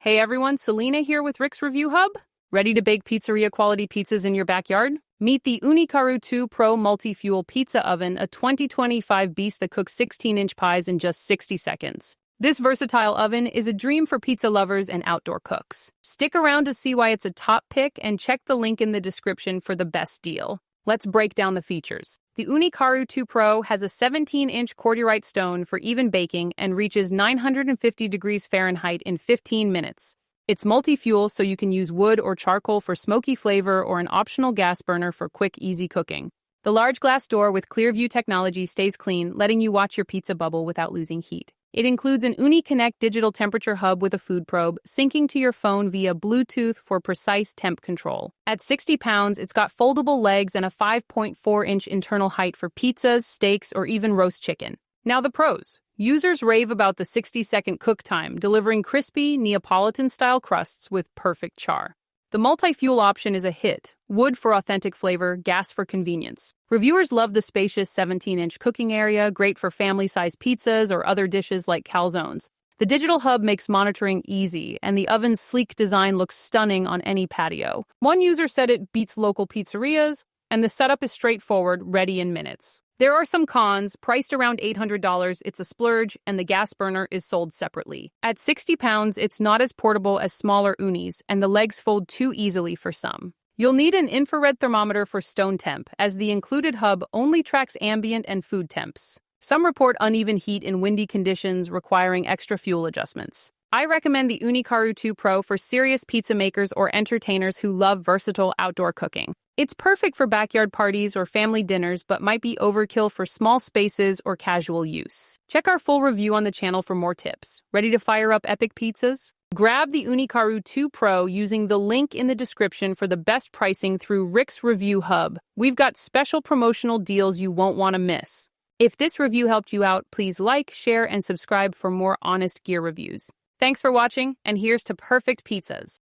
Hey everyone, Selena here with Rick's Review Hub. Ready to bake pizzeria-quality pizzas in your backyard? Meet the Ooni Karu 2 Pro Multi-Fuel Pizza Oven, a 2025 beast that cooks 16-inch pies in just 60 seconds. This versatile oven is a dream for pizza lovers and outdoor cooks. Stick around to see why it's a top pick and check the link in the description for the best deal. Let's break down the features. The Ooni Karu 2 Pro has a 17-inch cordierite stone for even baking and reaches 950 degrees Fahrenheit in 15 minutes. It's multi-fuel, so you can use wood or charcoal for smoky flavor or an optional gas burner for quick, easy cooking. The large glass door with clear view technology stays clean, letting you watch your pizza bubble without losing heat. It includes an Ooni Connect digital temperature hub with a food probe, syncing to your phone via Bluetooth for precise temp control. At 60 pounds, it's got foldable legs and a 5.4-inch internal height for pizzas, steaks, or even roast chicken. Now the pros. Users rave about the 60-second cook time, delivering crispy Neapolitan-style crusts with perfect char. The multi-fuel option is a hit. Wood for authentic flavor, gas for convenience. Reviewers love the spacious 17-inch cooking area, great for family-sized pizzas or other dishes like calzones. The digital hub makes monitoring easy, and the oven's sleek design looks stunning on any patio. One user said it beats local pizzerias, and the setup is straightforward, ready in minutes. There are some cons. Priced around $800, it's a splurge, and the gas burner is sold separately. At 60 pounds, it's not as portable as smaller Oonis, and the legs fold too easily for some. You'll need an infrared thermometer for stone temp, as the included hub only tracks ambient and food temps. Some report uneven heat in windy conditions, requiring extra fuel adjustments. I recommend the Ooni Karu 2 Pro for serious pizza makers or entertainers who love versatile outdoor cooking. It's perfect for backyard parties or family dinners, but might be overkill for small spaces or casual use. Check our full review on the channel for more tips. Ready to fire up epic pizzas? Grab the Ooni Karu 2 Pro using the link in the description for the best pricing through Rick's Review Hub. We've got special promotional deals you won't want to miss. If this review helped you out, please like, share, and subscribe for more honest gear reviews. Thanks for watching, and here's to perfect pizzas.